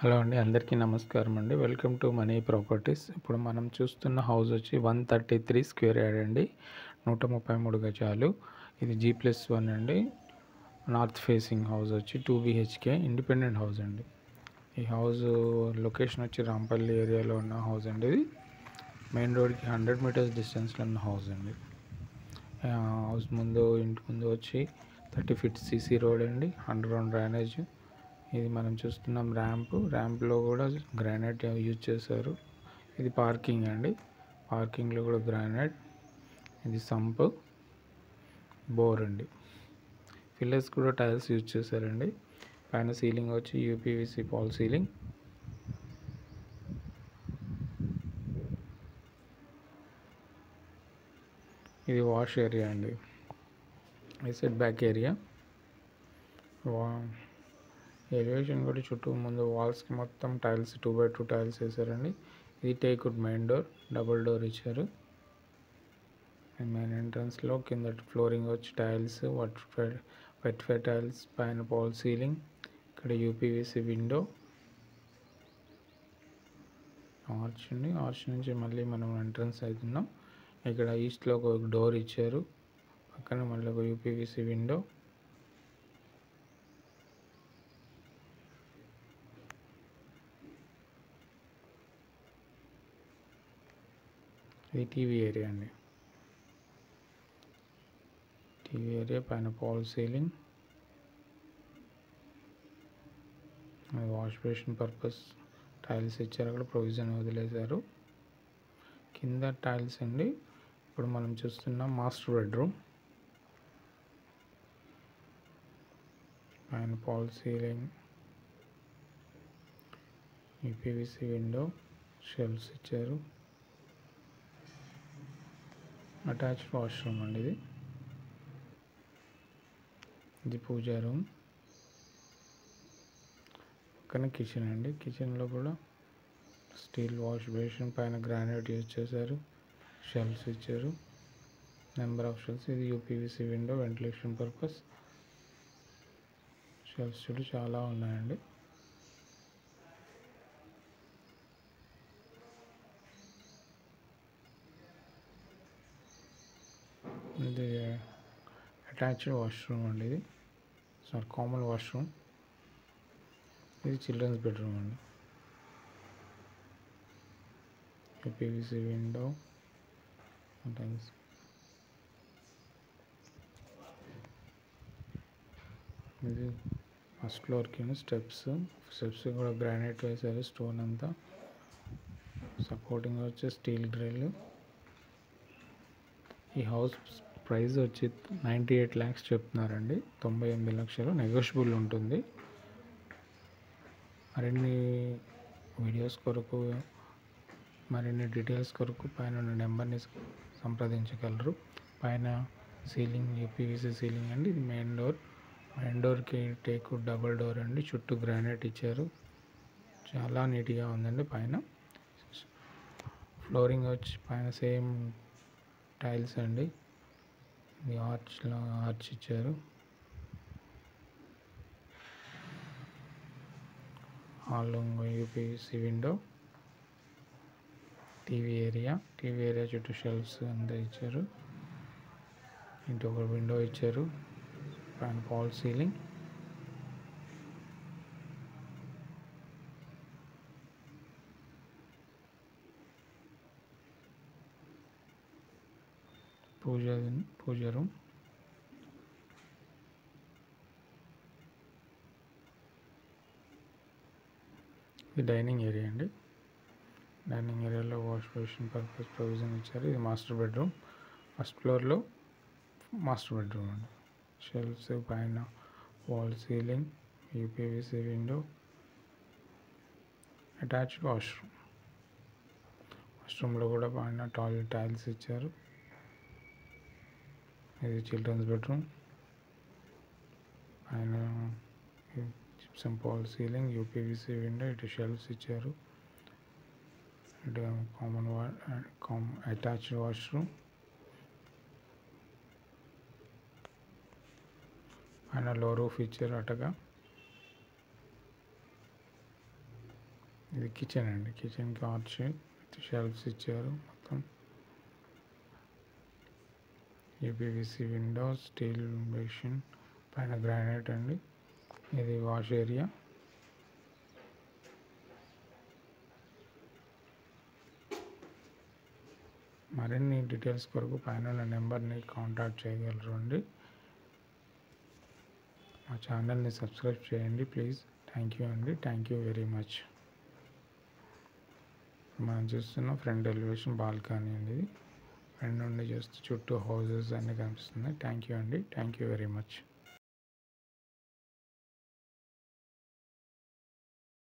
Hello అండి, అందరికీ నమస్కారం అండి. Welcome to money properties. ఇప్పుడు మనం చూస్తున్న హౌస్ వచ్చి 133 స్క్వేర్ యార్డ్ అండి, 133 గజాలు. ఇది G+1 అండి. నార్త్ ఫేసింగ్ హౌస్ వచ్చి 2 BHK ఇండిపెండెంట్ హౌస్ అండి. ఈ హౌస్ లొకేషన్ వచ్చి రాంపల్లి ఏరియాలో ఉన్న హౌస్ అండి. ఇది మెయిన్ రోడ్కి 100 మీటర్స్ డిస్టెన్స్లో ఉన్న హౌస్ అండి. హౌస్ ముందు ఇంటి ముందు వచ్చి 30 ఫీట్ CC రోడ్ అండి, అండర్గ్రౌండ్ డ్రైనేజ్. ఇది మనం చూస్తున్నాం ర్యాంప్లో కూడా గ్రానైట్ యూజ్ చేశారు. ఇది పార్కింగ్ అండి, పార్కింగ్లో కూడా గ్రానైట్. ఇది సంప్, బోర్ అండి. పిల్లర్స్ కూడా టైల్స్ యూజ్ చేశారండి. పైన సీలింగ్ వచ్చి UPVC ఫాల్ సీలింగ్. ఇది వాష్ ఏరియా అండి. ఇది సెట్ బ్యాక్ ఏరియా. ఎలివేషన్ కూడా చుట్టూ ముందు వాల్స్కి మొత్తం టైల్స్ 2x2 టైల్స్ వేసారండి. ఇది teakwood main door, double door ఇచ్చారు. మెయిన్ ఎంట్రన్స్లో కింద ఫ్లోరింగ్ వచ్చి టైల్స్, వెట్ ఫైర్ టైల్స్, పైన ఫాల్ సీలింగ్. ఇక్కడ UPVC విండో, ఆర్చ్ అండి. ఆర్చ్ నుంచి మళ్ళీ మనం ఎంట్రన్స్ అవుతున్నాం. ఇక్కడ ఈస్ట్లో ఒక డోర్ ఇచ్చారు, పక్కన మళ్ళీ ఒక UPVC విండో. ఇది టీవీ ఏరియా అండి. టీవీ ఏరియా పైన fall ceiling. Wash basin purpose tiles ఇచ్చారు, అక్కడ ప్రొవిజన్ వదిలేశారు. కింద టైల్స్ అండి. ఇప్పుడు మనం చూస్తున్నాం మాస్టర్ బెడ్రూమ్. పైన fall ceiling, UPVC window, shelves ఇచ్చారు. అటాచ్డ్ వాష్రూమ్ అండి. ఇది పూజా రూమ్. పక్కన కిచెన్ అండి. కిచెన్లో కూడా స్టీల్ వాష్ బేసిన్, పైన గ్రానైట్ యూజ్ చేశారు. షెల్ఫ్స్ ఇచ్చారు, నెంబర్ ఆఫ్ షెల్ఫ్స్. ఇది UPVC window, ventilation purpose. Shelves చూడు చాలా ఉన్నాయండి. ఇది అటాచ్డ్ వాష్రూమ్ అండి. ఇది కామన్ వాష్రూమ్. ఇది చిల్డ్రన్స్ బెడ్రూమ్ అండి. UPVC విండో, ఇది ఫస్ట్ ఫ్లోర్కి స్టెప్స్ కూడా గ్రానైట్ వేశారు, స్టోన్ అంతా. సపోర్టింగ్ వచ్చి స్టీల్ గ్రిల్. ఈ హౌస్ ప్రైస్ వచ్చి 98 lakhs చెప్తున్నారండి, 98 లక్షలు. నెగోషియబుల్ ఉంటుంది. మరిన్ని వీడియోస్ కొరకు, మరిన్ని డీటెయిల్స్ కొరకు పైన ఉన్న నెంబర్ని సంప్రదించగలరు. పైన సీలింగ్ UPVC సీలింగ్ అండి. ఇది మెయిన్ డోర్కి టేక్వుడ్ డబుల్ డోర్ అండి. చుట్టూ గ్రానైట్ ఇచ్చారు, చాలా నీట్గా ఉందండి. పైన ఫ్లోరింగ్ వచ్చి పైన సేమ్ టైల్స్ అండి. ఇది ఆర్చ్ ఇచ్చారు. హాల్లో UPVC విండో. టీవీ ఏరియా చుట్టూ షెల్ఫ్స్ అంతా ఇచ్చారు. ఇంటి ఒక విండో ఇచ్చారు, పైన ఫాల్ సీలింగ్. పూజ రూమ్. ఇది డైనింగ్ ఏరియా అండి. డైనింగ్ ఏరియాలో వాష్ బేసిన్ పర్పస్ ప్రొవిజన్ ఇచ్చారు. ఇది మాస్టర్ బెడ్రూమ్. ఫస్ట్ ఫ్లోర్లో మాస్టర్ బెడ్రూమ్ అండి. షెల్ఫ్స్, పైన wall ceiling, UPVC window, attached వాష్రూమ్లో కూడా పైన టైల్స్ ఇచ్చారు. ఇది చిల్డ్రన్స్ బెడ్రూమ్. పైన gypsum fall ceiling, UPVC window, ఇటు షెల్ఫ్స్ ఇచ్చారు. ఇటు అటాచ్డ్ వాష్రూమ్. పైన లో రూఫ్ ఇచ్చారు అటగా. ఇది కిచెన్ అండి. కిచెన్కి ఆర్చ్ విత్ షెల్ఫ్స్ ఇచ్చారు. మొత్తం యూపీవీసీ విండోస్, స్టీల్ బేసిన్, పైన గ్రానైట్ అండి. ఇది వాష్ ఏరియా. మరిన్ని డీటెయిల్స్ కొరకు పైన ఉన్న నెంబర్ని కాంటాక్ట్ చేయగలరు అండి. మా ఛానల్ని సబ్స్క్రైబ్ చేయండి ప్లీజ్. థ్యాంక్ యూ అండి. Thank you very much. మనం చూస్తున్న ఫ్రంట్ ఎలివేషన్ బాల్కనీ అండి. ఇది ఫ్రంట్ నుండి చూస్తే చుట్టూ హౌసెస్ అన్నీ కనిపిస్తున్నాయి. థ్యాంక్ యూ అండి. Thank you very much.